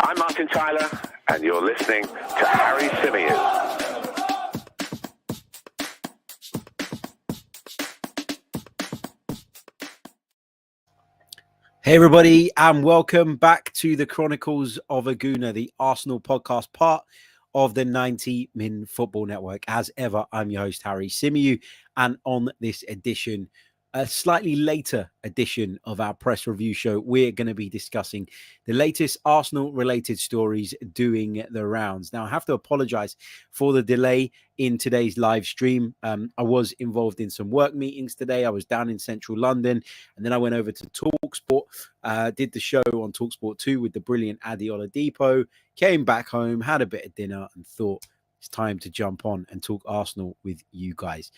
I'm Martin Tyler, and you're listening to Harry Symeou. Hey everybody, and welcome back to the Chronicles of a Gooner, the Arsenal podcast, part of the 90 Min Football Network. As ever, I'm your host, Harry Symeou, and on this edition, a slightly later edition of our press review show, we're going to be discussing the latest Arsenal-related stories doing the rounds. Now, I have to apologize for the delay in today's live stream. I was involved in some work meetings today. I was down in central London, and then I went over to TalkSport, did the show on TalkSport 2 with the brilliant Adi Oladipo, came back home, had a bit of dinner, and thought, it's time to jump on and talk Arsenal with you guys.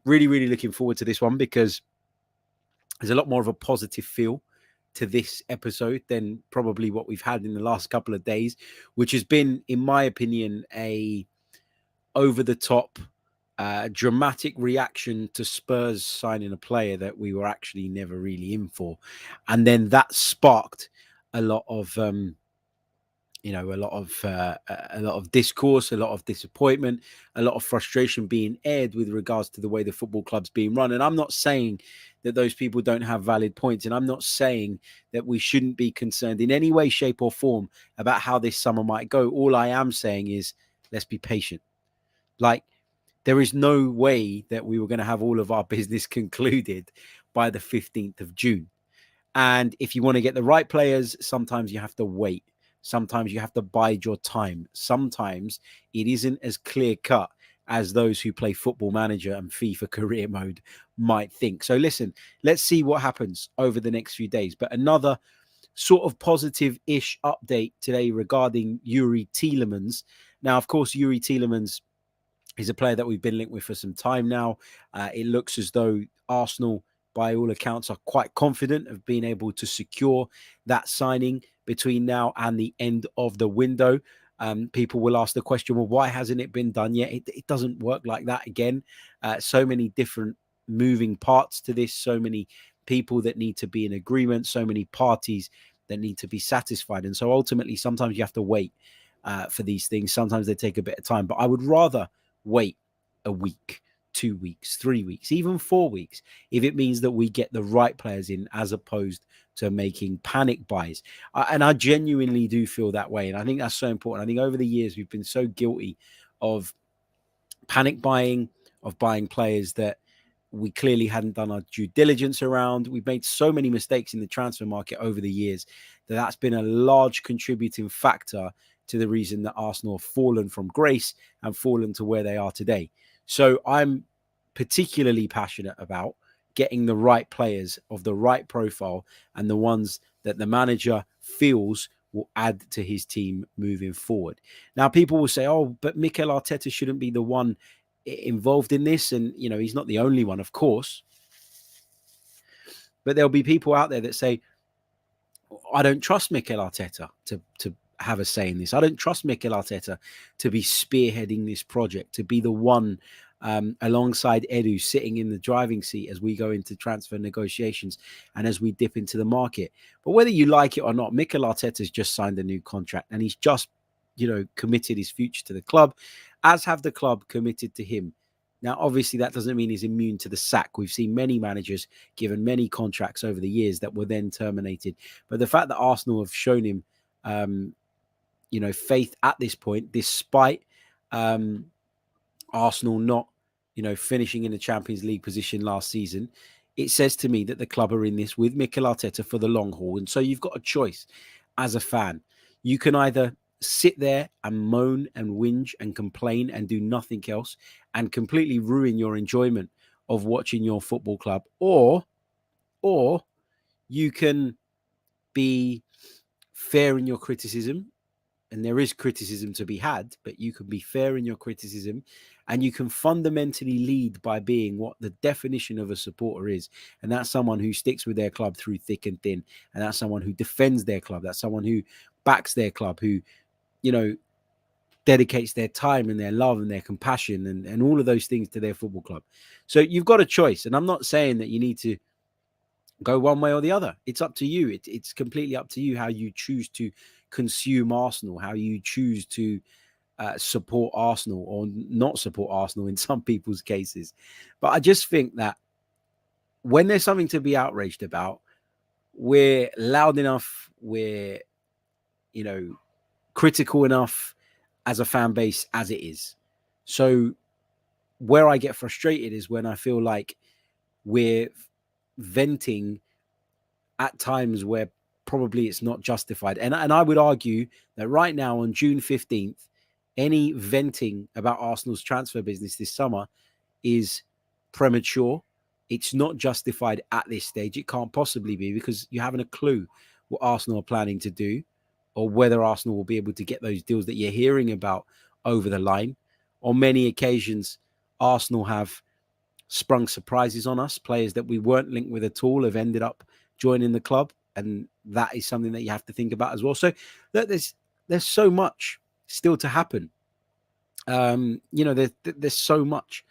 Really looking forward to this one because there's a lot more of a positive feel to this episode than probably what we've had in the last couple of days, which has been, in my opinion, a over-the-top dramatic reaction to Spurs signing a player that we were actually never really in for. And then that sparked a lot of a lot of discourse, a lot of disappointment, a lot of frustration being aired with regards to the way the football club's being run. And I'm not saying that those people don't have valid points, and I'm not saying that we shouldn't be concerned in any way, shape, or form about how this summer might go. All I am saying is, let's be patient. Like, there is no way that we were going to have all of our business concluded by the 15th of June. And if you want to get the right players, sometimes you have to wait. Sometimes you have to bide your time. Sometimes it isn't as clear cut as those who play Football Manager and FIFA career mode might think. So listen, let's see what happens over the next few days. But another sort of positive-ish update today regarding Youri Tielemans. Now, of course, Youri Tielemans is a player that we've been linked with for some time now. It looks as though Arsenal, by all accounts, are quite confident of being able to secure that signing between now and the end of the window. People will ask the question, well, why hasn't it been done yet? It doesn't work like that again. So many different moving parts to this, so many people that need to be in agreement, so many parties that need to be satisfied. And so ultimately, sometimes you have to wait for these things. Sometimes they take a bit of time, but I would rather wait a week, 2 weeks, 3 weeks, even 4 weeks, if it means that we get the right players in as opposed to making panic buys. And I genuinely do feel that way. And I think that's so important. I think over the years, we've been so guilty of panic buying, of buying players that we clearly hadn't done our due diligence around. We've made so many mistakes in the transfer market over the years that that's been a large contributing factor to the reason that Arsenal have fallen from grace and fallen to where they are today. So I'm particularly passionate about getting the right players of the right profile and the ones that the manager feels will add to his team moving forward. Now, people will say, oh, but Mikel Arteta shouldn't be the one involved in this. And, you know, he's not the only one, of course. But there'll be people out there that say, I don't trust Mikel Arteta to have a say in this. I don't trust Mikel Arteta to be spearheading this project, to be the one alongside Edu sitting in the driving seat as we go into transfer negotiations and as we dip into the market. But whether you like it or not, Mikel Arteta's just signed a new contract and he's just, committed his future to the club, as have the club committed to him. Now, obviously, that doesn't mean he's immune to the sack. We've seen many managers given many contracts over the years that were then terminated. But the fact that Arsenal have shown him, faith at this point, despite Arsenal not, finishing in the Champions League position last season, it says to me that the club are in this with Mikel Arteta for the long haul. And so you've got a choice as a fan. You can either sit there and moan and whinge and complain and do nothing else and completely ruin your enjoyment of watching your football club, or you can be fair in your criticism. And there is criticism to be had, but you can be fair in your criticism and you can fundamentally lead by being what the definition of a supporter is. And that's someone who sticks with their club through thick and thin. And that's someone who defends their club. That's someone who backs their club, who, dedicates their time and their love and their compassion and all of those things to their football club. So you've got a choice. And I'm not saying that you need to go one way or the other. It's up to you. It's completely up to you how you choose to consume Arsenal, how you choose to support Arsenal or not support Arsenal in some people's cases. But I just think that when there's something to be outraged about, we're loud enough, we're, critical enough as a fan base as it is. So where I get frustrated is when I feel like we're venting at times where probably it's not justified. And I would argue that right now on June 15th, any venting about Arsenal's transfer business this summer is premature. It's not justified at this stage. It can't possibly be, because you haven't a clue what Arsenal are planning to do or whether Arsenal will be able to get those deals that you're hearing about over the line. On many occasions, Arsenal have sprung surprises on us. Players that we weren't linked with at all have ended up joining the club, and that is something that you have to think about as well. So there's so much still to happen. There's so much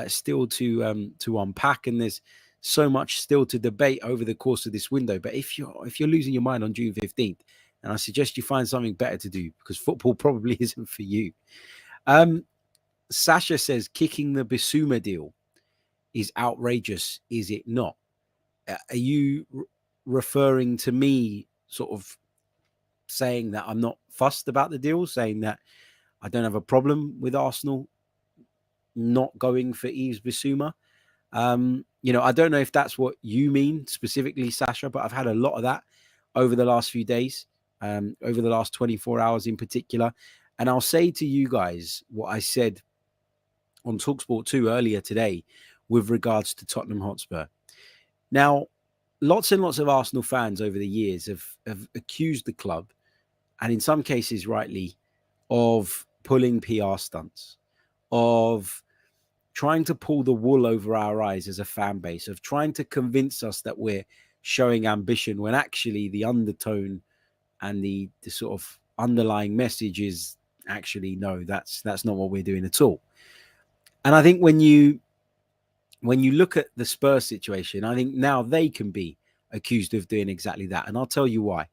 still to unpack, and there's so much still to debate over the course of this window. But if you're losing your mind on June 15th, and I suggest you find something better to do, because football probably isn't for you. Sasha says kicking the Bissouma deal is outrageous, is it not? Are you referring to me sort of saying that I'm not fussed about the deal, saying that I don't have a problem with Arsenal not going for Yves Bissouma? I don't know if that's what you mean specifically, Sasha, but I've had a lot of that over the last few days, over the last 24 hours in particular. And I'll say to you guys what I said on TalkSport 2 earlier today with regards to Tottenham Hotspur. Now, lots and lots of Arsenal fans over the years have accused the club, and in some cases rightly, of pulling PR stunts, of trying to pull the wool over our eyes as a fan base, of trying to convince us that we're showing ambition when actually the undertone and the sort of underlying message is actually, no, that's not what we're doing at all. And I think when you look at the Spurs situation, I think now they can be accused of doing exactly that. And I'll tell you why.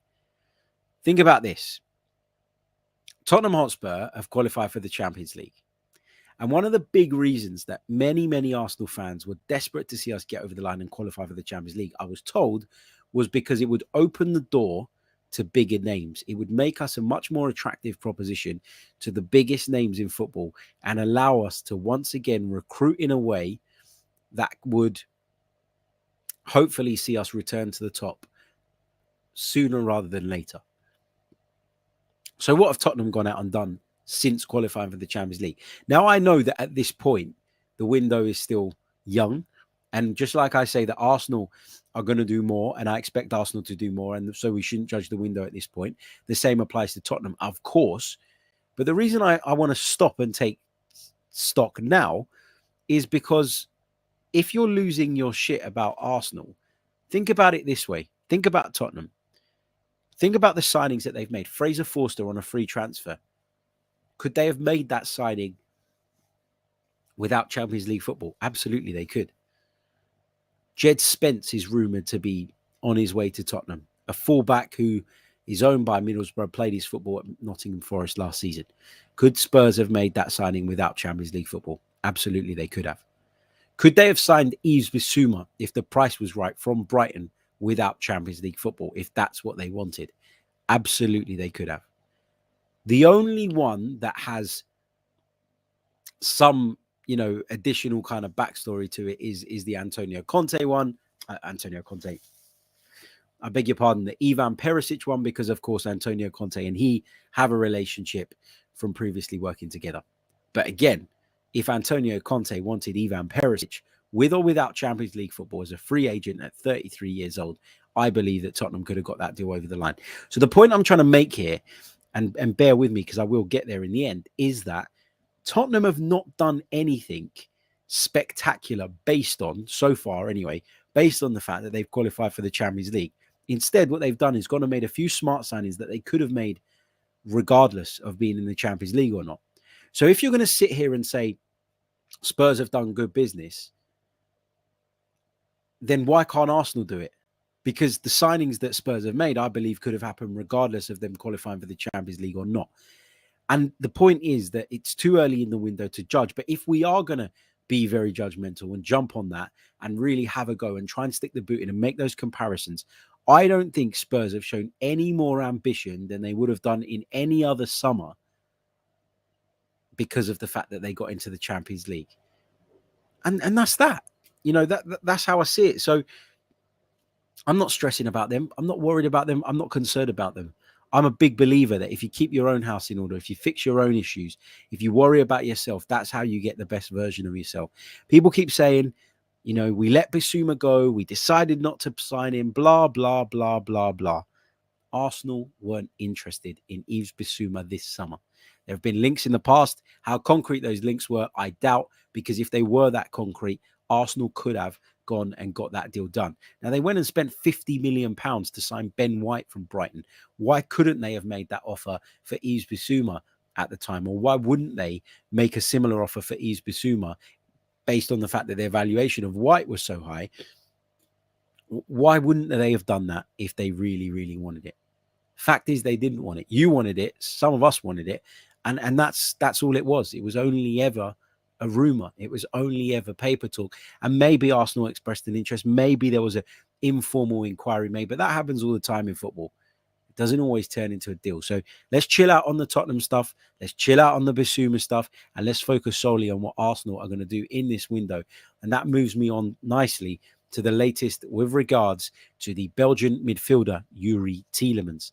Think about this. Tottenham Hotspur have qualified for the Champions League. And one of the big reasons that many, many Arsenal fans were desperate to see us get over the line and qualify for the Champions League, I was told, was because it would open the door to bigger names. It would make us a much more attractive proposition to the biggest names in football and allow us to once again recruit in a way that would hopefully see us return to the top sooner rather than later. So what have Tottenham gone out and done since qualifying for the Champions League? Now, I know that at this point, the window is still young. And just like I say that Arsenal are going to do more, and I expect Arsenal to do more, and so we shouldn't judge the window at this point. The same applies to Tottenham, of course. But the reason I want to stop and take stock now is because if you're losing your shit about Arsenal, think about it this way. Think about Tottenham. Think about the signings that they've made. Fraser Forster on a free transfer. Could they have made that signing without Champions League football? Absolutely, they could. Jed Spence is rumoured to be on his way to Tottenham. A fullback who is owned by Middlesbrough, played his football at Nottingham Forest last season. Could Spurs have made that signing without Champions League football? Absolutely, they could have. Could they have signed Yves Bissouma if the price was right from Brighton without Champions League football, if that's what they wanted? Absolutely, they could have. The only one that has some, additional kind of backstory to it is the Antonio Conte one. I beg your pardon, the Ivan Perisic one, because of course Antonio Conte and he have a relationship from previously working together. But again, if Antonio Conte wanted Ivan Perisic with or without Champions League football as a free agent at 33 years old, I believe that Tottenham could have got that deal over the line. So the point I'm trying to make here, and bear with me because I will get there in the end, is that Tottenham have not done anything spectacular based on, so far anyway, based on the fact that they've qualified for the Champions League. Instead, what they've done is gone and made a few smart signings that they could have made regardless of being in the Champions League or not. So if you're going to sit here and say Spurs have done good business, then why can't Arsenal do it? because the signings that Spurs have made, I believe, could have happened regardless of them qualifying for the Champions League or not. And the point is that it's too early in the window to judge. But if we are going to be very judgmental and jump on that and really have a go and try and stick the boot in and make those comparisons, I don't think Spurs have shown any more ambition than they would have done in any other summer because of the fact that they got into the Champions League. And that's that. You know, that's how I see it. So I'm not stressing about them. I'm not worried about them. I'm not concerned about them. I'm a big believer that if you keep your own house in order, if you fix your own issues, if you worry about yourself, that's how you get the best version of yourself. People keep saying, you know, we let Bissouma go. We decided not to sign him, blah, blah, blah, blah, blah. Arsenal weren't interested in Yves Bissouma this summer. There have been links in the past. How concrete those links were, I doubt, because if they were that concrete, Arsenal could have gone and got that deal done. Now, they went and spent £50 million to sign Ben White from Brighton. Why couldn't they have made that offer for Yves Bissouma at the time? Or why wouldn't they make a similar offer for Yves Bissouma based on the fact that their valuation of White was so high? Why wouldn't they have done that if they really, really wanted it? Fact is, they didn't want it. You wanted it. Some of us wanted it. And that's all it was. It was only ever a rumor. It was only ever paper talk. And maybe Arsenal expressed an interest. Maybe there was an informal inquiry made. But that happens all the time in football. It doesn't always turn into a deal. So let's chill out on the Tottenham stuff. Let's chill out on the Bissouma stuff. And let's focus solely on what Arsenal are going to do in this window. And that moves me on nicely to the latest with regards to the Belgian midfielder, Youri Tielemans.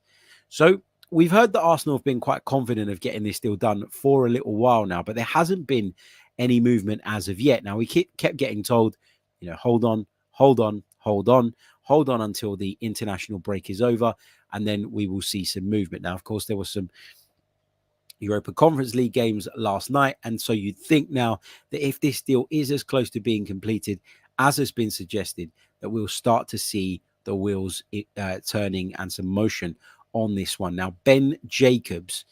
So we've heard that Arsenal have been quite confident of getting this deal done for a little while now, but there hasn't been any movement as of yet. Now, we kept getting told, you know, hold on until the international break is over, and then we will see some movement. Now, of course, there was some Europa Conference League games last night, and so you'd think now that if this deal is as close to being completed as has been suggested, that we'll start to see the wheels turning and some motion on this one. Now, Ben Jacobs,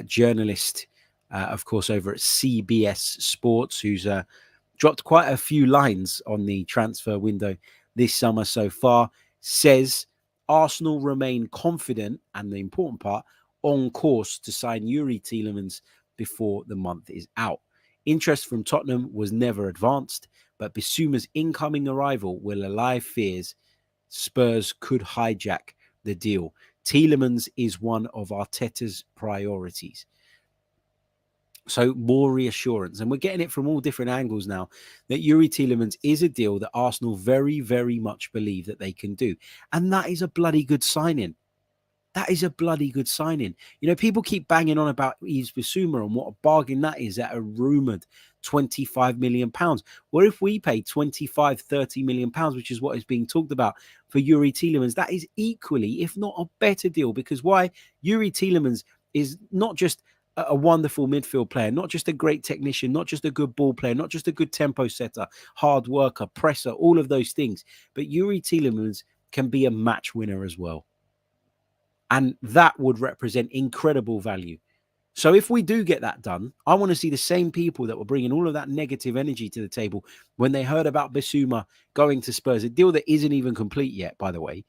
journalist, of course, over at CBS Sports, who's dropped quite a few lines on the transfer window this summer so far, says Arsenal remain confident, and the important part, on course to sign Youri Tielemans before the month is out. Interest from Tottenham was never advanced, but Bissouma's incoming arrival will allay fears Spurs could hijack the deal. Tielemans is one of Arteta's priorities. So more reassurance. And we're getting it from all different angles now that Youri Tielemans is a deal that Arsenal very, very much believe that they can do. And that is a bloody good signing. That is a bloody good signing. You know, people keep banging on about Yves Bissouma and what a bargain that is at a rumoured £25 million. What if we pay 25, 30 million pounds, which is what is being talked about for Youri Tielemans? That is equally, if not a better deal, because why? Youri Tielemans is not just a wonderful midfield player, not just a great technician, not just a good ball player, not just a good tempo setter, hard worker, presser, all of those things. But Youri Tielemans can be a match winner as well. And that would represent incredible value. So if we do get that done, I want to see the same people that were bringing all of that negative energy to the table when they heard about Bissouma going to Spurs, a deal that isn't even complete yet, by the way,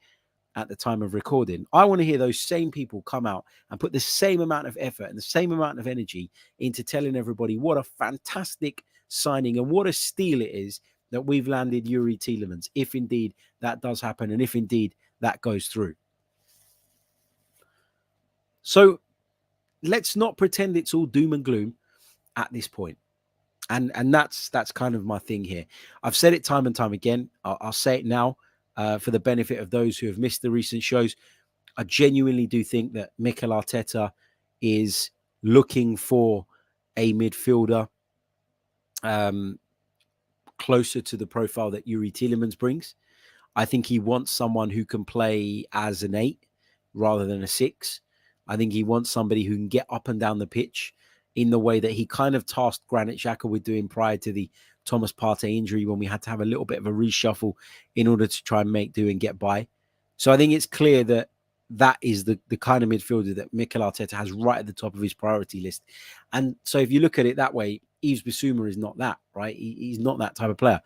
at the time of recording. I want to hear those same people come out and put the same amount of effort and the same amount of energy into telling everybody what a fantastic signing and what a steal it is that we've landed Youri Tielemans, if indeed that does happen and if indeed that goes through. So let's not pretend it's all doom and gloom at this point. And that's kind of my thing here. I've said it time and time again. I'll say it now for the benefit of those who have missed the recent shows. I genuinely do think that Mikel Arteta is looking for a midfielder closer to the profile that Youri Tielemans brings. I think he wants someone who can play as an 8 rather than a 6. I think he wants somebody who can get up and down the pitch in the way that he kind of tasked Granit Xhaka with doing prior to the Thomas Partey injury, when we had to have a little bit of a reshuffle in order to try and make do and get by. So I think it's clear that that is the kind of midfielder that Mikel Arteta has right at the top of his priority list. And so if you look at it that way, Yves Bissouma is not that, right? He's not that type of player.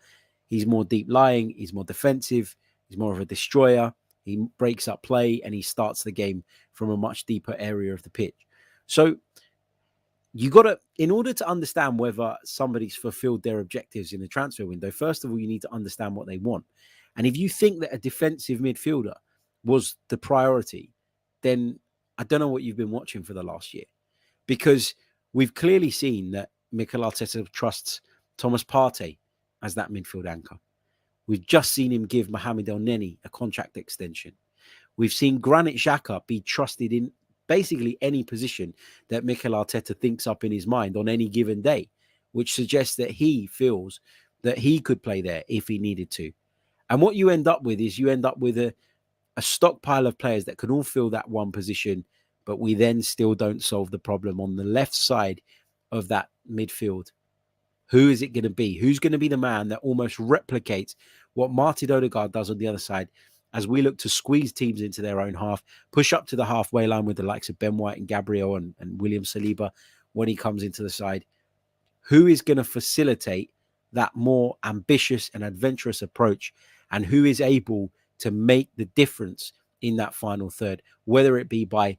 He's more deep lying. He's more defensive. He's more of a destroyer. He breaks up play and he starts the game from a much deeper area of the pitch. So you got to, in order to understand whether somebody's fulfilled their objectives in the transfer window, first of all, you need to understand what they want. And if you think that a defensive midfielder was the priority, then I don't know what you've been watching for the last year, because we've clearly seen that Mikel Arteta trusts Thomas Partey as that midfield anchor. We've just seen him give Mohamed El Neni a contract extension. We've seen Granit Xhaka be trusted in basically any position that Mikel Arteta thinks up in his mind on any given day, which suggests that he feels that he could play there if he needed to. And what you end up with is you end up with a stockpile of players that can all fill that one position, but we then still don't solve the problem on the left side of that midfield. Who is it going to be? Who's going to be the man that almost replicates what Martin Odegaard does on the other side as we look to squeeze teams into their own half, push up to the halfway line with the likes of Ben White and Gabriel and William Saliba when he comes into the side? Who is going to facilitate that more ambitious and adventurous approach, and who is able to make the difference in that final third, whether it be by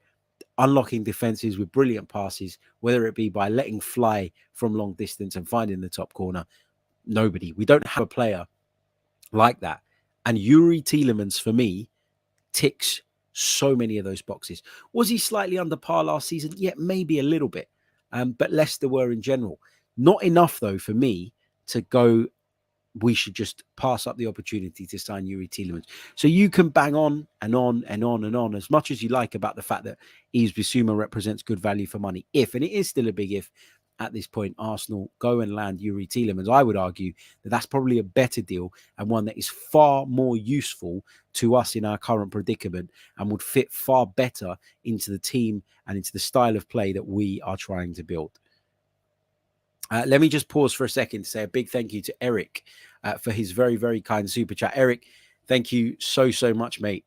unlocking defenses with brilliant passes, whether it be by letting fly from long distance and finding the top corner? Nobody. We don't have a player like that. And Youri Tielemans, for me, ticks so many of those boxes. Was he slightly under par last season? Yeah, maybe a little bit. But Leicester were in general. Not enough, though, for me to go, we should just pass up the opportunity to sign Youri Tielemans. So you can bang on and on and on and on as much as you like about the fact that Yves Bissouma represents good value for money. If, and it is still a big if, at this point, Arsenal go and land Youri Tielemans, I would argue that that's probably a better deal and one that is far more useful to us in our current predicament and would fit far better into the team and into the style of play that we are trying to build. Let me just pause for a second to say a big thank you to Eric for his very, very kind super chat. Eric, thank you so, so much, mate.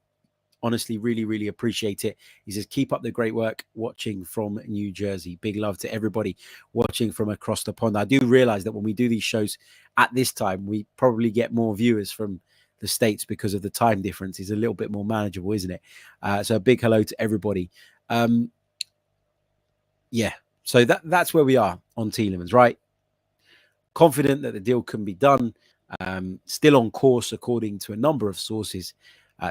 Honestly, really, really appreciate it. He says, keep up the great work watching from New Jersey. Big love to everybody watching from across the pond. I do realize that when we do these shows at this time, we probably get more viewers from the States because of the time difference. It's a little bit more manageable, isn't it? So a big hello to everybody. Yeah, so that's where we are on Tielemans, right? Confident that the deal can be done. Still on course, according to a number of sources,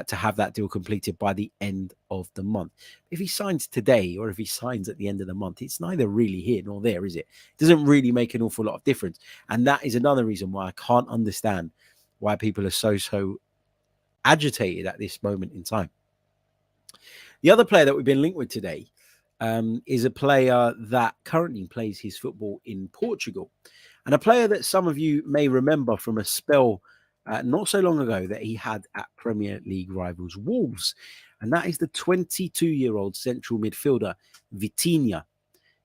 to have that deal completed by the end of the month. If he signs today or if he signs at the end of the month, it's neither really here nor there, is it? It doesn't really make an awful lot of difference. And that is another reason why I can't understand why people are so agitated at this moment in time. The other player that we've been linked with today is a player that currently plays his football in Portugal, and a player that some of you may remember from a spell not so long ago that he had at Premier League rivals Wolves, and that is the 22-year-old central midfielder Vitinha.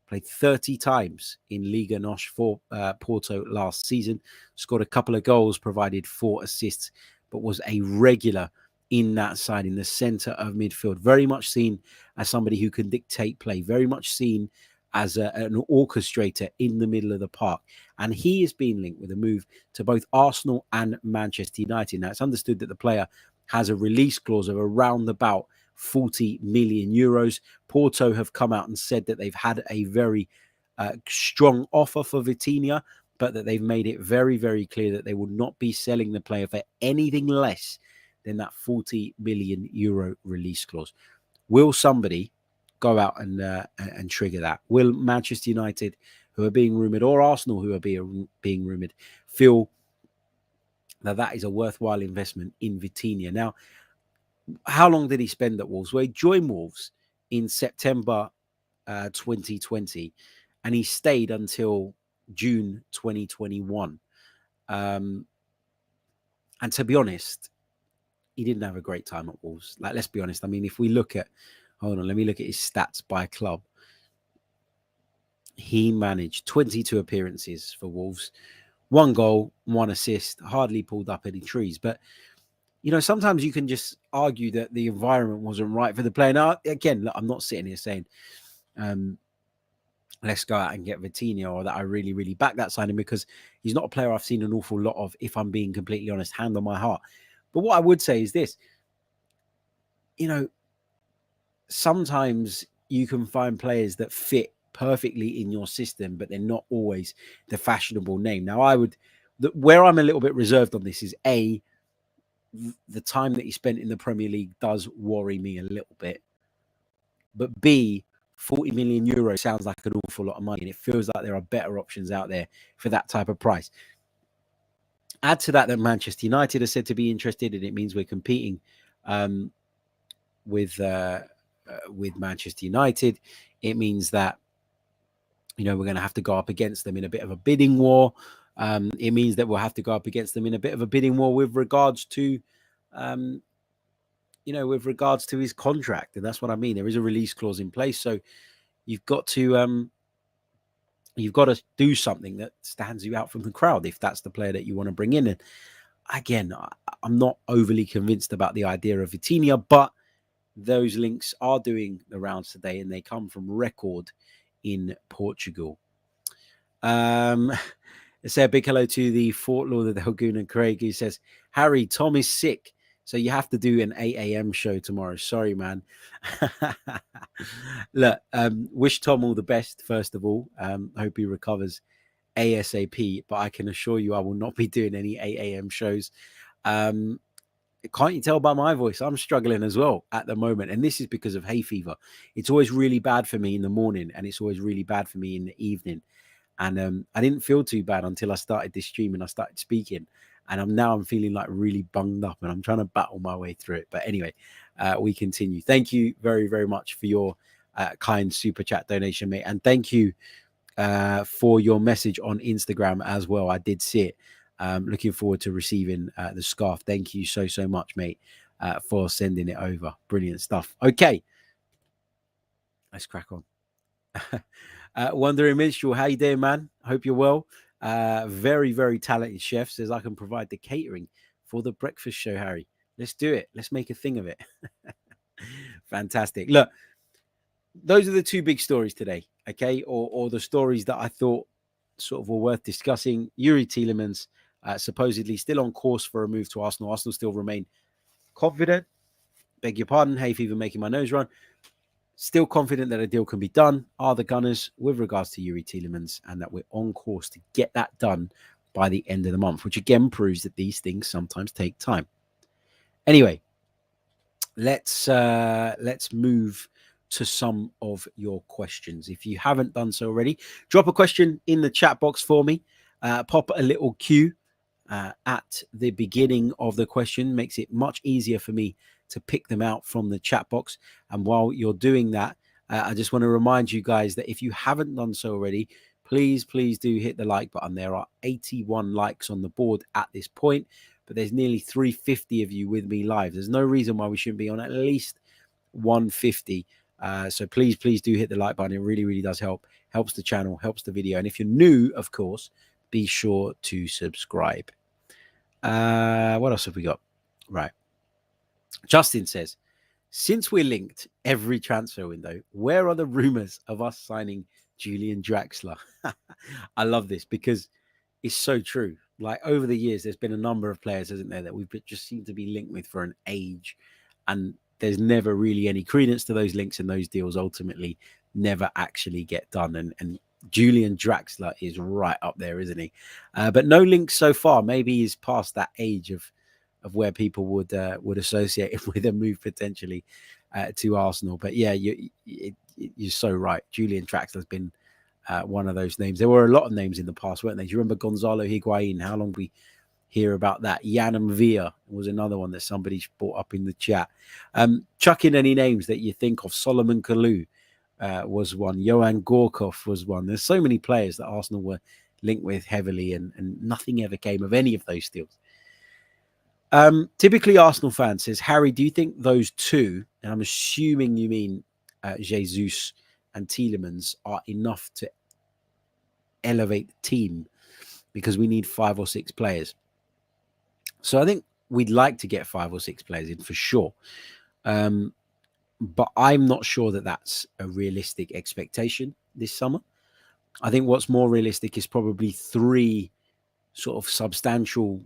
Played 30 times in Liga NOS for Porto last season, scored a couple of goals, provided 4 assists, but was a regular in that side, in the centre of midfield. Very much seen as somebody who can dictate play, very much seen as an orchestrator in the middle of the park. And he is being linked with a move to both Arsenal and Manchester United. Now, it's understood that the player has a release clause of around about 40 million euros. Porto have come out and said that they've had a very strong offer for Vitinha, but that they've made it very, very clear that they will not be selling the player for anything less than that 40 million euro release clause. Will somebody go out and trigger that? Will Manchester United, who are being rumoured, or Arsenal, who are being rumoured, feel that that is a worthwhile investment in Vitinha? Now, how long did he spend at Wolves? Well, he joined Wolves in September 2020, and he stayed until June 2021. And to be honest, he didn't have a great time at Wolves. Like, let's be honest. I mean, if we look at, hold on, let me look at his stats by club. He managed 22 appearances for Wolves, 1 goal, 1 assist, hardly pulled up any trees. But, you know, sometimes you can just argue that the environment wasn't right for the player. Now, again, look, I'm not sitting here saying, let's go out and get Vitinha, or that I really, really back that signing, because he's not a player I've seen an awful lot of, if I'm being completely honest, hand on my heart. But what I would say is this, sometimes you can find players that fit perfectly in your system, but they're not always the fashionable name. Now, where I'm a little bit reserved on this is the time that he spent in the Premier League does worry me a little bit. But B, 40 million euros sounds like an awful lot of money, and it feels like there are better options out there for that type of price. Add to that Manchester United are said to be interested, and it means we're competing with Manchester United. It means that we're going to have to go up against them in a bit of a bidding war. It means that we'll have to go up against them in a bit of a bidding war with regards to his contract. And that's what I mean. There is a release clause in place. So you've got to do something that stands you out from the crowd if that's the player that you want to bring in. And again, I'm not overly convinced about the idea of Vitinha, but those links are doing the rounds today, and they come from Record in Portugal. Say a big hello to the Fort Lauderdale Gooner Craig, who says, Harry, Tom is sick, so you have to do an 8 a.m. show tomorrow. Sorry, man. Look, wish Tom all the best, first of all. Hope he recovers ASAP, but I can assure you I will not be doing any 8 a.m. shows. Can't you tell by my voice? I'm struggling as well at the moment. And this is because of hay fever. It's always really bad for me in the morning, and it's always really bad for me in the evening. And I didn't feel too bad until I started this stream and I started speaking. And I'm feeling like really bunged up, and I'm trying to battle my way through it. But anyway, we continue. Thank you very, very much for your kind super chat donation, mate. And thank you for your message on Instagram as well. I did see it. Looking forward to receiving the scarf. Thank you so much, mate, for sending it over. Brilliant stuff. Okay, let's crack on. Wandering Minstrel, how you doing, man? Hope you're well. Very, very talented chef says I can provide the catering for the breakfast show, Harry. Let's do it. Let's make a thing of it. Fantastic. Look, those are the two big stories today, okay? Or the stories that I thought sort of were worth discussing. Youri Tielemans supposedly still on course for a move to Arsenal. Arsenal still remain confident. Beg your pardon, hay fever making my nose run. Still confident that a deal can be done, are the Gunners, with regards to Youri Tielemans, and that we're on course to get that done by the end of the month, which again proves that these things sometimes take time. Anyway, let's move to some of your questions. If you haven't done so already, drop a question in the chat box for me. Pop a little Q at the beginning of the question. Makes it much easier for me to pick them out from the chat box. And while you're doing that, I just want to remind you guys that if you haven't done so already, please do hit the like button. There are 81 likes on the board at this point, but there's nearly 350 of you with me live. There's no reason why we shouldn't be on at least 150. So please do hit the like button. It really does helps the channel, helps the video. And if you're new, of course, be sure to subscribe. What else have we got? Right. Justin says, since we're linked every transfer window, where are the rumors of us signing Julian Draxler? I love this because it's so true. Like over the years, there's been a number of players, isn't there, that we've just seemed to be linked with for an age. And there's never really any credence to those links, and those deals ultimately never actually get done. And Julian Draxler is right up there, isn't he? But no links so far. Maybe he's past that age of where people would associate it with a move potentially to Arsenal. But yeah, you're so right. Julian Draxler's been one of those names. There were a lot of names in the past, weren't they? Do you remember Gonzalo Higuain? How long we hear about that? Yanam Villa was another one that somebody brought up in the chat. Chuck in any names that you think of. Solomon Kalou was one. Johan Gorkov was one. There's so many players that Arsenal were linked with heavily, and nothing ever came of any of those deals. Typically Arsenal fan says, Harry, do you think those two, and I'm assuming you mean Jesus and Tielemans, are enough to elevate the team? Because we need 5 or 6 players. So I think we'd like to get 5 or 6 players in for sure. But I'm not sure that that's a realistic expectation this summer. I think what's more realistic is probably 3 sort of substantial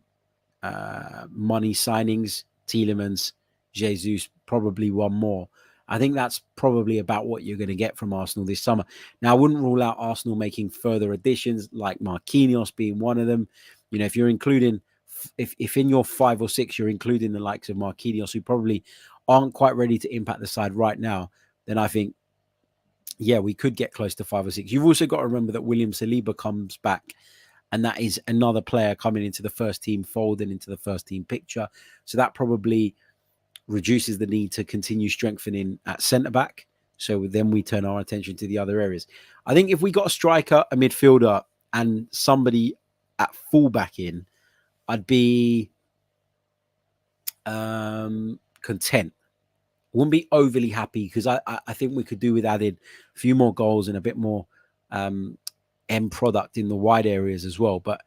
money signings, Tielemans, Jesus, probably one more. I think that's probably about what you're going to get from Arsenal this summer. Now, I wouldn't rule out Arsenal making further additions, like Marquinhos being one of them. You know, if you're including, if in your 5 or 6 you're including the likes of Marquinhos, who probably aren't quite ready to impact the side right now, then I think, yeah, we could get close to 5 or 6. You've also got to remember that William Saliba comes back, and that is another player coming into the first team fold and into the first team picture. So that probably reduces the need to continue strengthening at centre-back. So then we turn our attention to the other areas. I think if we got a striker, a midfielder, and somebody at fullback in, I'd be content. Wouldn't be overly happy, because I think we could do with adding a few more goals and a bit more end product in the wide areas as well. But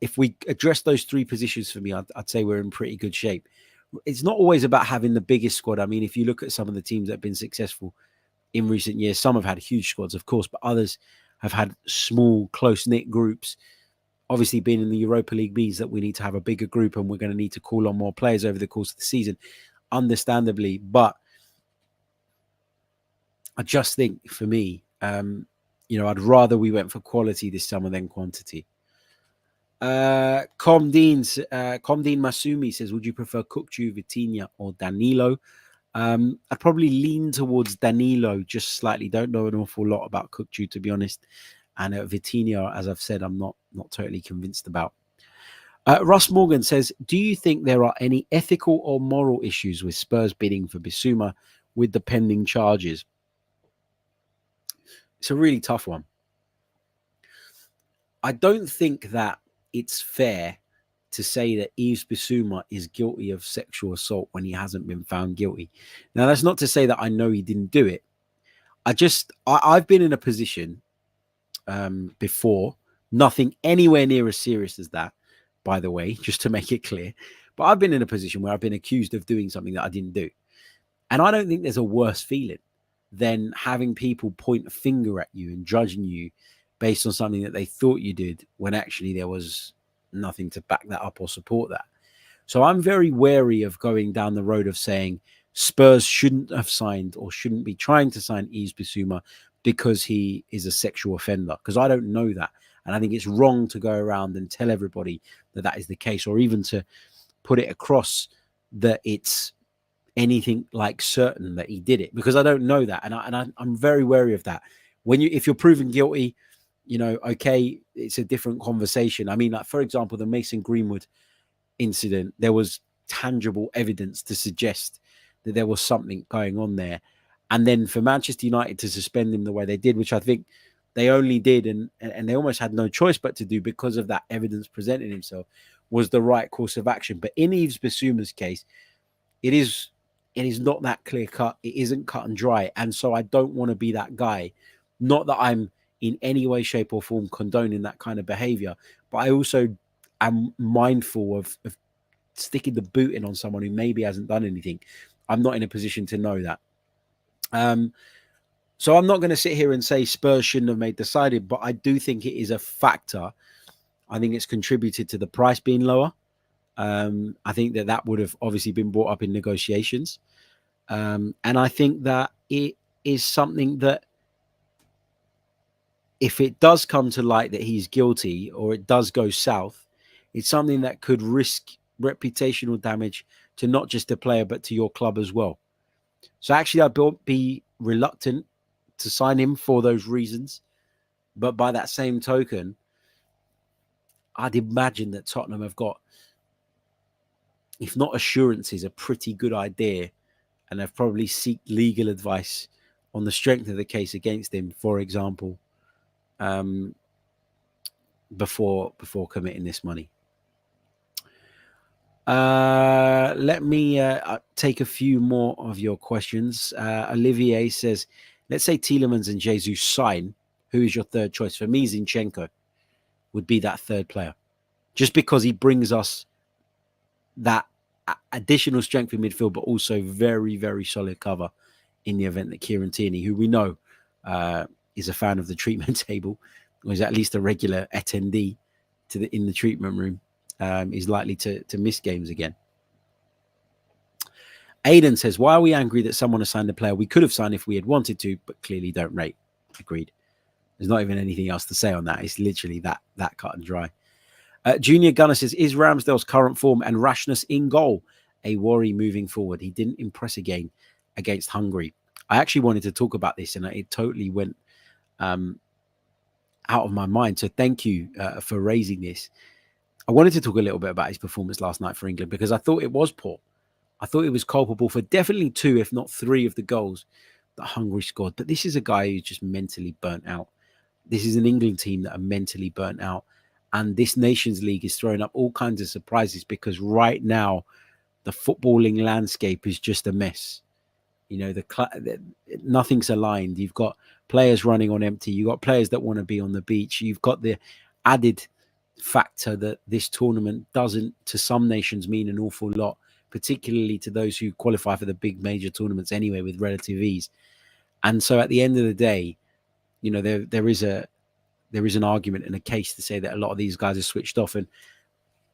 if we address those 3 positions for me, I'd say we're in pretty good shape. It's not always about having the biggest squad. I mean, if you look at some of the teams that have been successful in recent years, some have had huge squads, of course, but others have had small, close-knit groups. Obviously, being in the Europa League means that we need to have a bigger group, and we're going to need to call on more players over the course of the season, understandably. But I just think, for me, I'd rather we went for quality this summer than quantity. Comdean Masumi says, would you prefer Kukçu, Vitinha, or Danilo? I'd probably lean towards Danilo just slightly. Don't know an awful lot about Kukçu, to be honest. And Vitinha, as I've said, I'm not totally convinced about. Russ Morgan says, do you think there are any ethical or moral issues with Spurs bidding for Bissouma with the pending charges? It's a really tough one. I don't think that it's fair to say that Yves Bissouma is guilty of sexual assault when he hasn't been found guilty. Now, that's not to say that I know he didn't do it. I've been in a position before, nothing anywhere near as serious as that, by the way, just to make it clear. But I've been in a position where I've been accused of doing something that I didn't do. And I don't think there's a worse feeling than having people point a finger at you and judging you based on something that they thought you did, when actually there was nothing to back that up or support that. So I'm very wary of going down the road of saying Spurs shouldn't have signed or shouldn't be trying to sign Yves Bissouma because he is a sexual offender, because I don't know that. And I think it's wrong to go around and tell everybody that that is the case, or even to put it across that it's anything like certain that he did it, because I don't know that. And I'm very wary of that. If you're proven guilty, okay, it's a different conversation. I mean, like, for example, the Mason Greenwood incident, there was tangible evidence to suggest that there was something going on there. And then for Manchester United to suspend him the way they did, which I think they only did, and they almost had no choice but to do because of that evidence presenting himself, was the right course of action. But in Yves Bissouma's case, it is not that clear cut. It isn't cut and dry. And so I don't want to be that guy. Not that I'm in any way, shape, or form condoning that kind of behavior, but I also am mindful of sticking the boot in on someone who maybe hasn't done anything. I'm not in a position to know that. So I'm not going to sit here and say Spurs shouldn't have made the signing, but I do think it is a factor. I think it's contributed to the price being lower. I think that would have obviously been brought up in negotiations. And I think that it is something that, if it does come to light that he's guilty, or it does go south, it's something that could risk reputational damage to not just the player, but to your club as well. So actually, I'd be reluctant to sign him for those reasons. But by that same token, I'd imagine that Tottenham have got, if not assurances, a pretty good idea, and they've probably seek legal advice on the strength of the case against him, for example, before committing this money. Let me take a few more of your questions. Olivier says, let's say Tielemans and Jesus sign. Who is your third choice? For me, Zinchenko would be that third player, just because he brings us that additional strength in midfield, but also very, very solid cover in the event that Kieran Tierney, who we know is a fan of the treatment table, or is at least a regular attendee in the treatment room, is likely to miss games again. Aidan says, why are we angry that someone has signed a player we could have signed if we had wanted to, but clearly don't rate? Agreed. There's not even anything else to say on that. It's literally that cut and dry. Junior Gunner says, is Ramsdale's current form and rashness in goal a worry moving forward? He didn't impress again against Hungary. I actually wanted to talk about this and it totally went out of my mind. So thank you for raising this. I wanted to talk a little bit about his performance last night for England because I thought it was poor. I thought he was culpable for definitely 2, if not 3 of the goals that Hungary scored. But this is a guy who's just mentally burnt out. This is an England team that are mentally burnt out. And this Nations League is throwing up all kinds of surprises because right now the footballing landscape is just a mess. You know, nothing's aligned. You've got players running on empty. You've got players that want to be on the beach. You've got the added factor that this tournament doesn't, to some nations, mean an awful lot, particularly to those who qualify for the big major tournaments anyway with relative ease. And so at the end of the day, you know, there is an argument and a case to say that a lot of these guys are switched off. And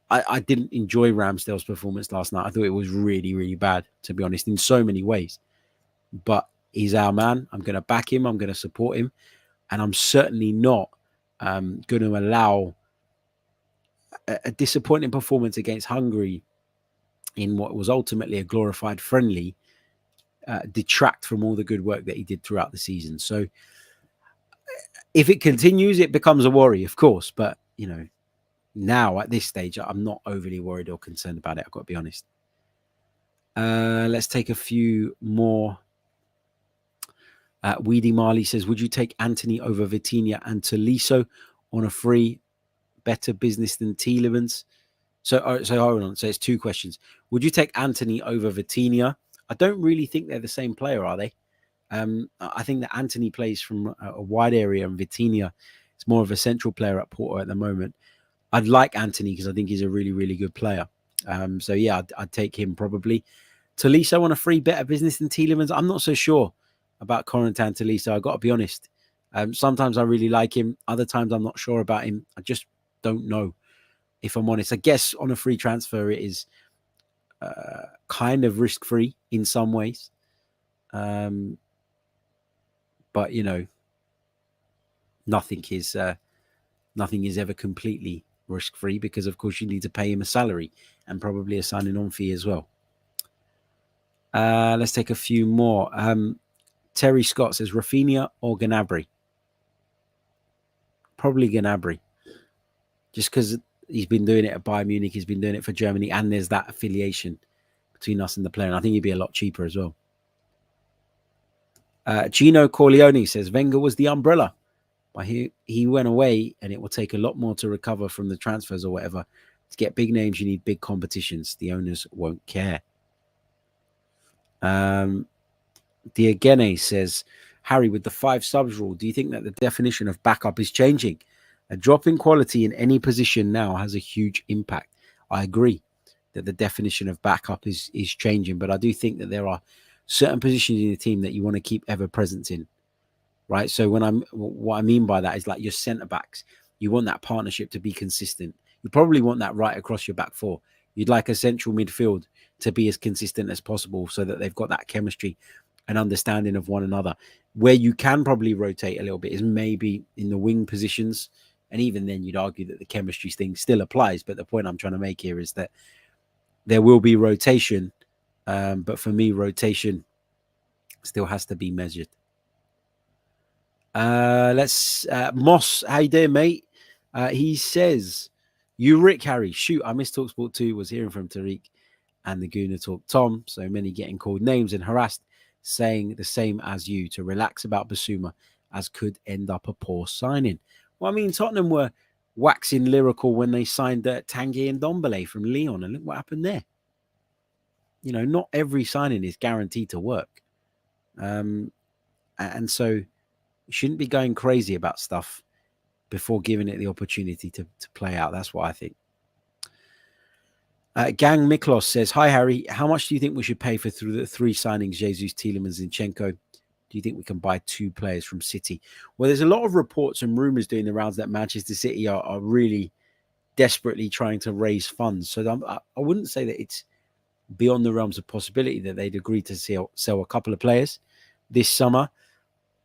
I didn't enjoy Ramsdale's performance last night. I thought it was really, really bad, to be honest, in so many ways. But he's our man. I'm going to back him. I'm going to support him. And I'm certainly not going to allow a disappointing performance against Hungary in what was ultimately a glorified friendly detract from all the good work that he did throughout the season. So if it continues, it becomes a worry, of course. But, you know, now at this stage, I'm not overly worried or concerned about it. I've got to be honest. Let's take a few more. Weedy Marley says, would you take Anthony over Vitinha and Tolisso on a free? Better business than Tielemans? So hold on. So it's 2 questions. Would you take Anthony over Vitinha? I don't really think they're the same player, are they? I think that Anthony plays from a wide area and Vitinha is more of a central player at Porto at the moment. I'd like Anthony because I think he's a really, really good player. So yeah, I'd take him probably. Tolisso on a free, better business than Tielemans? I'm not so sure about Corentin Tolisso. I've got to be honest. Sometimes I really like him. Other times I'm not sure about him. I just don't know, if I'm honest. I guess on a free transfer, it is kind of risk-free in some ways. But, you know, nothing is ever completely risk-free because, of course, you need to pay him a salary and probably a signing-on fee as well. Let's take a few more. Terry Scott says, Rafinha or Gnabry? Probably Gnabry. Just because he's been doing it at Bayern Munich, he's been doing it for Germany, and there's that affiliation between us and the player. And I think he'd be a lot cheaper as well. Gino Corleone says, Wenger was the umbrella. But he went away, and it will take a lot more to recover from the transfers or whatever. To get big names, you need big competitions. The owners won't care. Diogene says, Harry, with the 5 subs rule, do you think that the definition of backup is changing? A drop in quality in any position now has a huge impact. I agree that the definition of backup is changing, but I do think that there are certain positions in the team that you want to keep ever present in, right? So what I mean by that is like your centre backs. You want that partnership to be consistent. You probably want that right across your back 4. You'd like a central midfield to be as consistent as possible so that they've got that chemistry and understanding of one another. Where you can probably rotate a little bit is maybe in the wing positions. And even then, you'd argue that the chemistry thing still applies. But the point I'm trying to make here is that there will be rotation. But for me, rotation still has to be measured. Moss, how you doing, mate? He says, you Rick, Harry, shoot, I missed TalkSport 2, was hearing from Tariq and the Gooner talk Tom. So many getting called names and harassed, saying the same as you to relax about Basuma, as could end up a poor signing. Well, I mean, Tottenham were waxing lyrical when they signed Tanguy and Ndombele from Lyon, and look what happened there. You know, not every signing is guaranteed to work. And so you shouldn't be going crazy about stuff before giving it the opportunity to play out. That's what I think. Gang Miklos says, hi, Harry. How much do you think we should pay for through the 3 signings, Jesus, Tielemans, Zinchenko? Do you think we can buy 2 players from City? Well, there's a lot of reports and rumours doing the rounds that Manchester City are really desperately trying to raise funds. So I wouldn't say that it's beyond the realms of possibility that they'd agree to sell a couple of players this summer.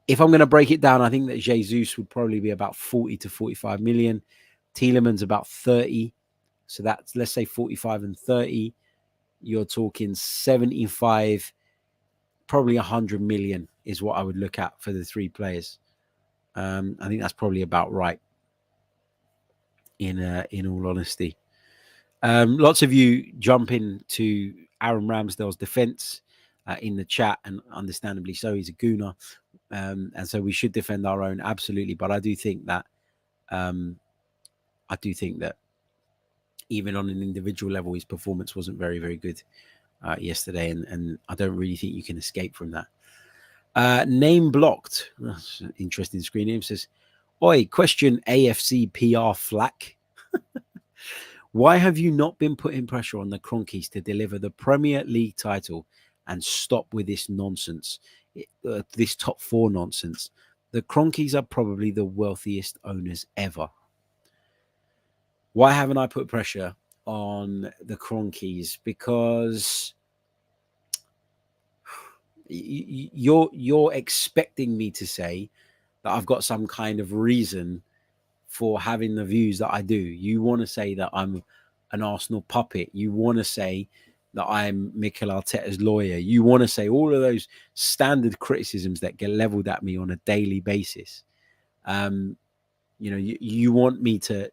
If I'm going to break it down, I think that Jesus would probably be about 40 to 45 million. Tielemans about 30. So that's, let's say 45 and 30. You're talking 75, probably 100 million is what I would look at for the three players. I think that's probably about right, in all honesty. Lots of you jump into Aaron Ramsdale's defense in the chat, and understandably so. He's a Gooner, and so we should defend our own, absolutely. But I do think that even on an individual level, his performance wasn't very, very good yesterday, and I don't really think you can escape from that. Name blocked. That's an interesting screen name. Says, "Oi, question AFC PR flack. Why have you not been putting pressure on the Chronicles to deliver the Premier League title and stop with this nonsense, this top four nonsense? The Chronicles are probably the wealthiest owners ever." Why haven't I put pressure on the Chronicles? Because you're expecting me to say that I've got some kind of reason for having the views that I do. You want to say that I'm an Arsenal puppet. You want to say that I'm Mikel Arteta's lawyer. You want to say all of those standard criticisms that get leveled at me on a daily basis. You want me to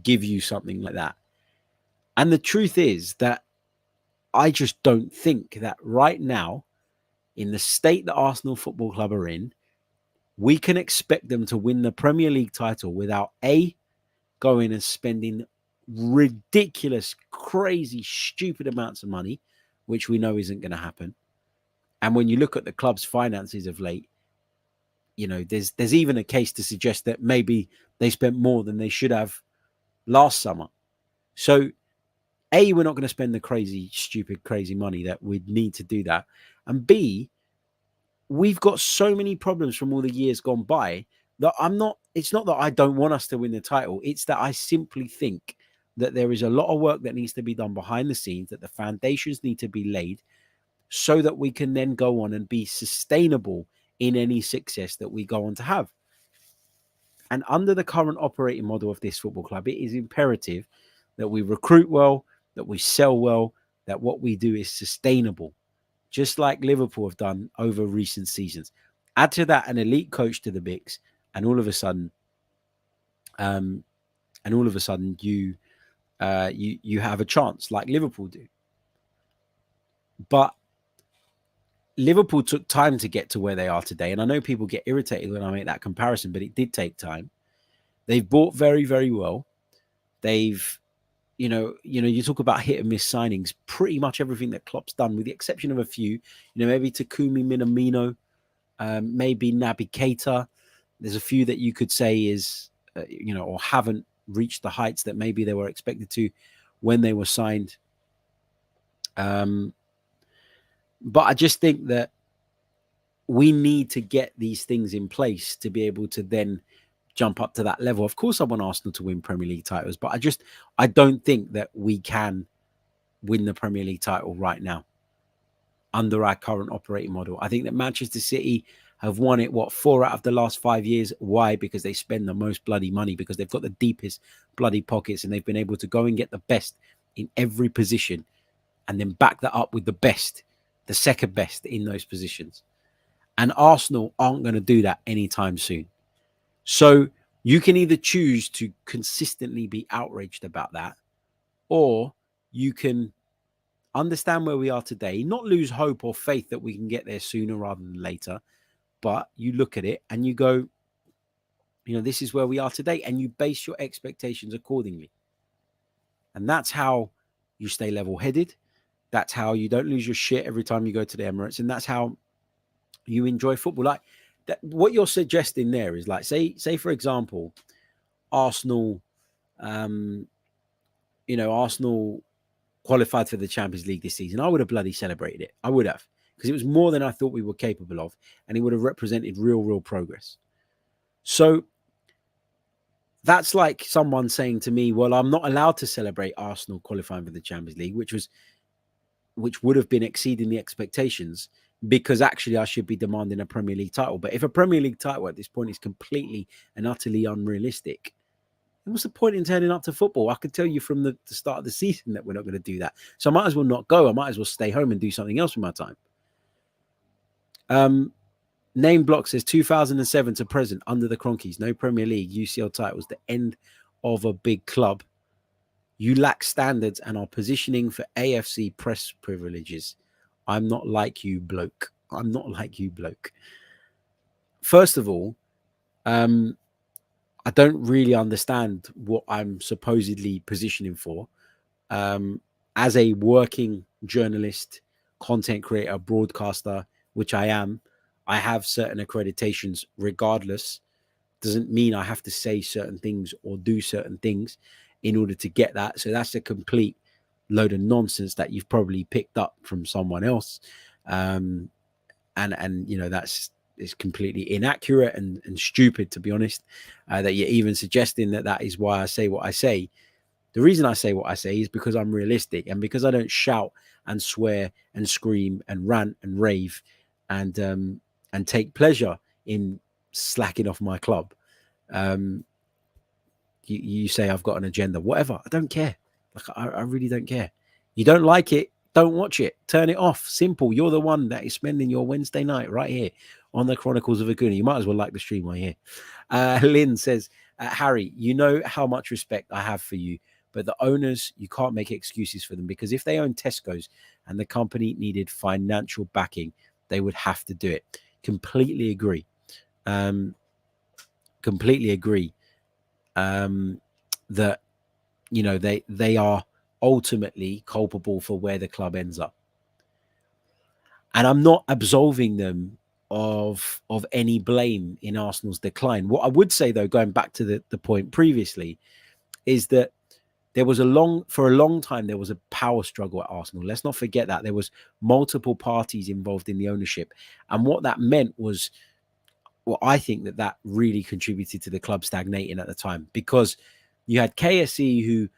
give you something like that. And the truth is that I just don't think that right now, in the state that Arsenal Football Club are in, we can expect them to win the Premier League title without going and spending ridiculous, crazy, stupid amounts of money, which we know isn't going to happen. And when you look at the club's finances of late, there's even a case to suggest that maybe they spent more than they should have last summer. So, we're not going to spend the crazy, stupid, crazy money that we'd need to do that. And B, we've got so many problems from all the years gone by that it's not that I don't want us to win the title. It's that I simply think that there is a lot of work that needs to be done behind the scenes, that the foundations need to be laid so that we can then go on and be sustainable in any success that we go on to have. And under the current operating model of this football club, it is imperative that we recruit well, that we sell well, that what we do is sustainable, just like Liverpool have done over recent seasons. Add to that an elite coach to the mix, and all of a sudden, you have a chance, like Liverpool do. But Liverpool took time to get to where they are today, and I know people get irritated when I make that comparison, but it did take time. They've bought very, very well. They've you talk about hit and miss signings. Pretty much everything that Klopp's done, with the exception of a few, maybe Takumi Minamino, maybe Naby Keita. There's a few that you could say is, or haven't reached the heights that maybe they were expected to when they were signed. But I just think that we need to get these things in place to be able to then jump up to that level. Of course, I want Arsenal to win Premier League titles, but I don't think that we can win the Premier League title right now under our current operating model. I think that Manchester City have won it, 4 out of the last 5 years. Why? Because they spend the most bloody money, because they've got the deepest bloody pockets, and they've been able to go and get the best in every position and then back that up with the best, the second best in those positions. And Arsenal aren't going to do that anytime soon. So you can either choose to consistently be outraged about that, or you can understand where we are today, not lose hope or faith that we can get there sooner rather than later, but you look at it and you go, this is where we are today, and you base your expectations accordingly. And that's how you stay level-headed. That's how you don't lose your shit every time you go to the Emirates, and that's how you enjoy football. Like what you're suggesting there is like, say for example, Arsenal, Arsenal qualified for the Champions League this season. I would have bloody celebrated it. I would have, because it was more than I thought we were capable of, and it would have represented real progress. So That's like someone saying to me, well, I'm not allowed to celebrate Arsenal qualifying for the Champions League, which would have been exceeding the expectations, because actually I should be demanding a Premier League title. But if a Premier League title at this point is completely and utterly unrealistic, what's the point in turning up to football? I could tell you from the start of the season that we're not going to do that. So I might as well not go. I might as well stay home and do something else with my time. Name block says 2007 to present under the Chronicles, no Premier League, UCL titles, the end of a big club. You lack standards and are positioning for AFC press privileges. I'm not like you, bloke. I'm not like you, bloke. First of all, I don't really understand what I'm supposedly positioning for. As a working journalist, content creator, broadcaster, which I am, I have certain accreditations regardless. Doesn't mean I have to say certain things or do certain things in order to get that. So that's a complete load of nonsense that you've probably picked up from someone else. And you know, it's completely inaccurate and stupid, to be honest, that you're even suggesting that is why I say what I say. The reason I say what I say is because I'm realistic, and because I don't shout and swear and scream and rant and rave and take pleasure in slacking off my club. You say I've got an agenda, whatever. I don't care. Like I really don't care. You don't like it, don't watch it. Turn it off. Simple. You're the one that is spending your Wednesday night right here on the Chronicles of a Gooner. You might as well like the stream while you're here. Lynn says, Harry, you know how much respect I have for you, but the owners, you can't make excuses for them, because if they own Tesco's and the company needed financial backing, they would have to do it. Completely agree. Completely agree. That, you know, they are ultimately culpable for where the club ends up. And I'm not absolving them of any blame in Arsenal's decline. What I would say, though, going back to the point previously, is that for a long time, there was a power struggle at Arsenal. Let's not forget that. There was multiple parties involved in the ownership. And what that meant was, well, I think that really contributed to the club stagnating at the time, because you had KSE who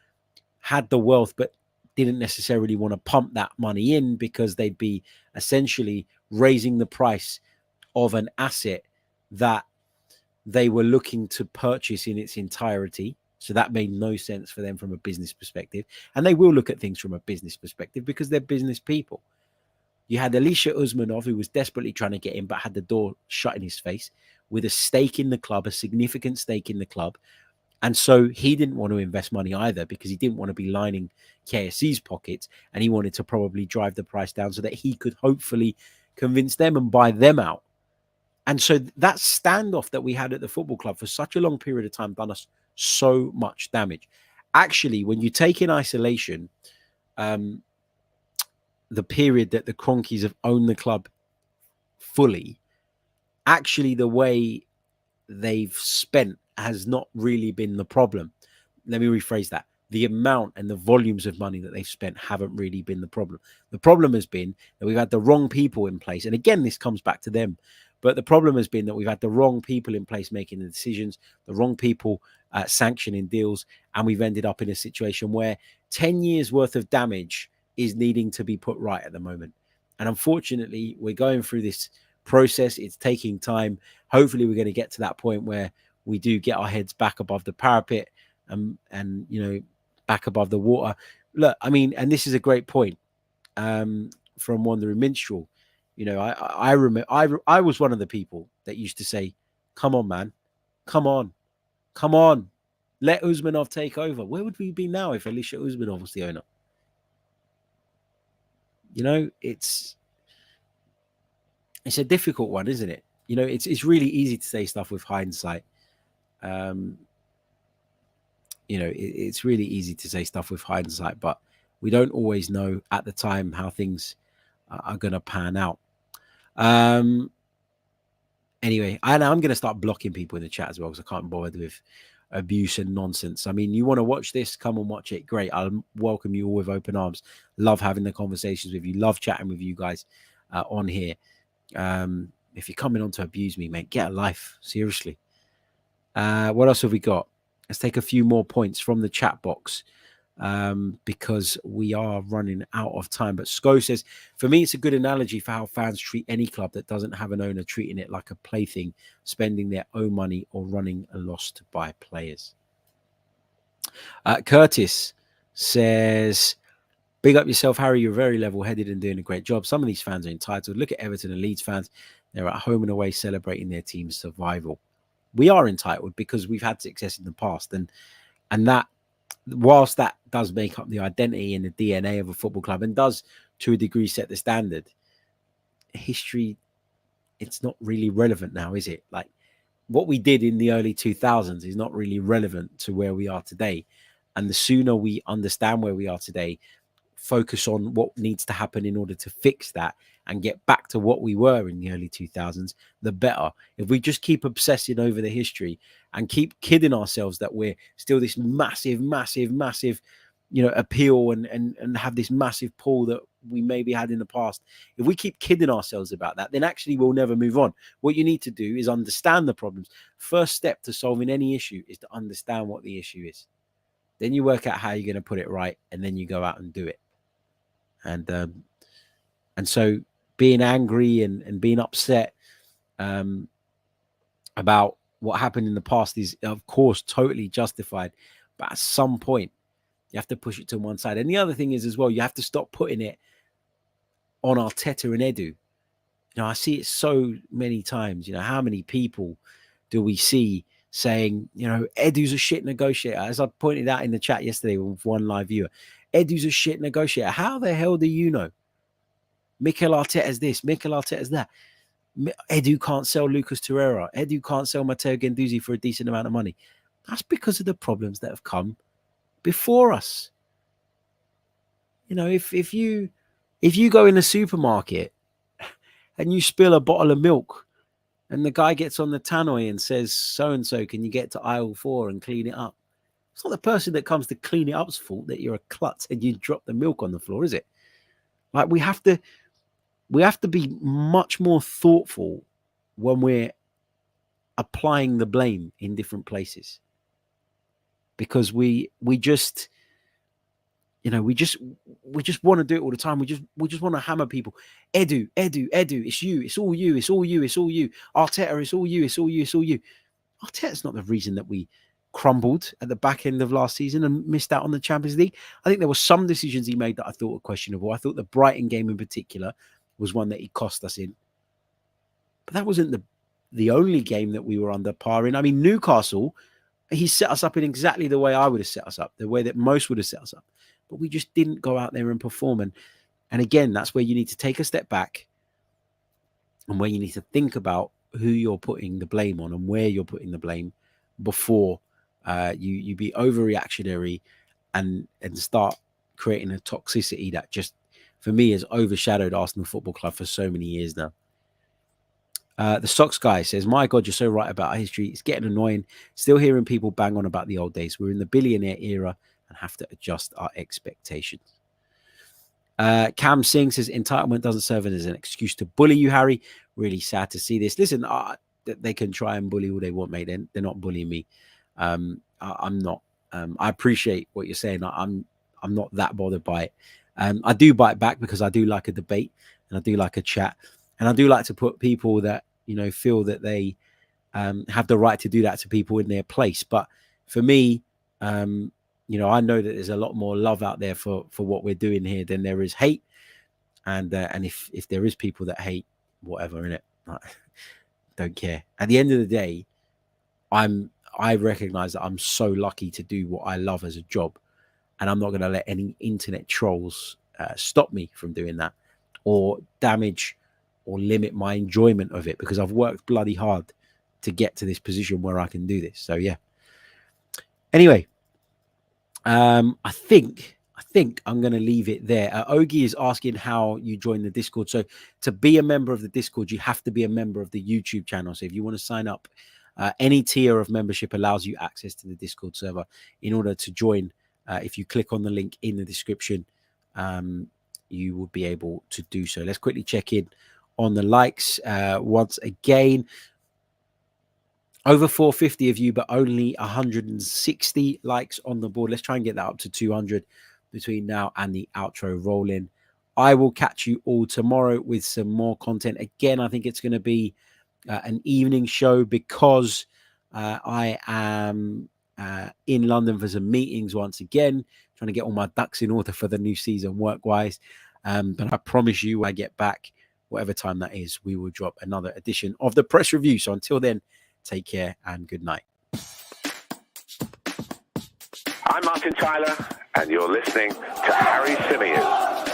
had the wealth but didn't necessarily want to pump that money in, because they'd be essentially raising the price of an asset that they were looking to purchase in its entirety. So that made no sense for them from a business perspective. And they will look at things from a business perspective because they're business people. You had Alisher Usmanov, who was desperately trying to get in, but had the door shut in his face, with a stake in the club, a significant stake in the club. And so he didn't want to invest money either, because he didn't want to be lining KSC's pockets, and he wanted to probably drive the price down so that he could hopefully convince them and buy them out. And so that standoff that we had at the football club for such a long period of time done us so much damage. Actually, when you take in isolation the period that the Cronkies have owned the club fully, actually the way they've spent has not really been the problem. Let me rephrase that. The amount and the volumes of money that they've spent haven't really been the problem. The problem has been that we've had the wrong people in place. And again, this comes back to them. But the problem has been that we've had the wrong people in place making the decisions, the wrong people sanctioning deals. And we've ended up in a situation where 10 years worth of damage is needing to be put right at the moment. And unfortunately, we're going through this process. It's taking time. Hopefully, we're going to get to that point where we do get our heads back above the parapet and you know, back above the water. Look, I mean, and this is a great point from Wandering Minstrel. You know, I remember I was one of the people that used to say, "Come on, man, come on, let Usmanov take over." Where would we be now if Alisher Usmanov was the owner? You know, it's a difficult one, isn't it? You know, it's really easy to say stuff with hindsight. You know, it's really easy to say stuff with hindsight, but we don't always know at the time how things are going to pan out. Anyway, I'm going to start blocking people in the chat as well, because I can't bother with abuse and nonsense. I mean, you want to watch this, come and watch it. Great. I'll welcome you all with open arms. Love having the conversations with you. Love chatting with you guys on here. If you're coming on to abuse me, mate, get a life. Seriously. What else have we got? Let's take a few more points from the chat box because we are running out of time. But Sko says, for me, it's a good analogy for how fans treat any club that doesn't have an owner, treating it like a plaything, spending their own money or running a loss to buy players. Curtis says, big up yourself, Harry. You're very level-headed and doing a great job. Some of these fans are entitled. Look at Everton and Leeds fans. They're at home and away celebrating their team's survival. We are entitled because we've had success in the past. And that, whilst that does make up the identity and the DNA of a football club and does, to a degree, set the standard, history, it's not really relevant now, is it? Like, what we did in the early 2000s is not really relevant to where we are today. And the sooner we understand where we are today, focus on what needs to happen in order to fix that and get back to what we were in the early 2000s, the better. If we just keep obsessing over the history and keep kidding ourselves that we're still this massive, appeal and have this massive pull that we maybe had in the past, if we keep kidding ourselves about that, then actually we'll never move on. What you need to do is understand the problems. First step to solving any issue is to understand what the issue is. Then you work out how you're going to put it right, and then you go out and do it. And so being angry and being upset about what happened in the past is, of course, totally justified. But at some point, you have to push it to one side. And the other thing is as well, you have to stop putting it on Arteta and Edu. I see it so many times. How many people do we see saying, Edu's a shit negotiator? As I pointed out in the chat yesterday with one live viewer, Edu's a shit negotiator. How the hell do you know? Mikel Arteta's this, Mikel Arteta's that. Edu can't sell Lucas Torreira. Edu can't sell Matteo Guendouzi for a decent amount of money. That's because of the problems that have come before us. If you go in a supermarket and you spill a bottle of milk and the guy gets on the tannoy and says, so-and-so, can you get to aisle 4 and clean it up? It's not the person that comes to clean it up's fault that you're a klutz and you drop the milk on the floor, is it? Like, we have to be much more thoughtful when we're applying the blame in different places, because we just want to do it all the time. We just want to hammer people. Edu, it's you, it's all you. Arteta, it's all you. Arteta's not the reason that we crumbled at the back end of last season and missed out on the Champions League. I think there were some decisions he made that I thought were questionable. I thought the Brighton game in particular was one that he cost us in. But that wasn't the only game that we were under par in. I mean, Newcastle, he set us up in exactly the way I would have set us up, the way that most would have set us up. But we just didn't go out there and perform. And again, that's where you need to take a step back and where you need to think about who you're putting the blame on and where you're putting the blame before you be overreactionary and start creating a toxicity that just, for me, has overshadowed Arsenal Football Club for so many years now. The Socks guy says, my God, you're so right about our history. It's getting annoying. Still hearing people bang on about the old days. We're in the billionaire era and have to adjust our expectations. Cam Singh says, entitlement doesn't serve as an excuse to bully you, Harry. Really sad to see this. Listen, they can try and bully all they want, mate. They're not bullying me. I'm not. I appreciate what you're saying. I'm not that bothered by it. I do bite back because I do like a debate and I do like a chat. And I do like to put people that, feel that they have the right to do that to people in their place. But for me, I know that there's a lot more love out there for what we're doing here than there is hate. And if there is people that hate, whatever, innit? Don't care. At the end of the day, I recognize that I'm so lucky to do what I love as a job. And I'm not going to let any internet trolls stop me from doing that or damage or limit my enjoyment of it, because I've worked bloody hard to get to this position where I can do this. So yeah. Anyway, I think I'm going to leave it there. Ogie is asking how you join the Discord. So to be a member of the Discord, you have to be a member of the YouTube channel. So if you want to sign up, any tier of membership allows you access to the Discord server. In order to join, if you click on the link in the description, you will be able to do so. Let's quickly check in on the likes once again. Over 450 of you, but only 160 likes on the board. Let's try and get that up to 200 between now and the outro rolling. I will catch you all tomorrow with some more content. Again, I think it's going to be an evening show because I am in London for some meetings once again, trying to get all my ducks in order for the new season work-wise. But I promise you, when I get back, whatever time that is, we will drop another edition of the press review. So until then, take care and good night. I'm Martin Tyler, and you're listening to Harry Symeou.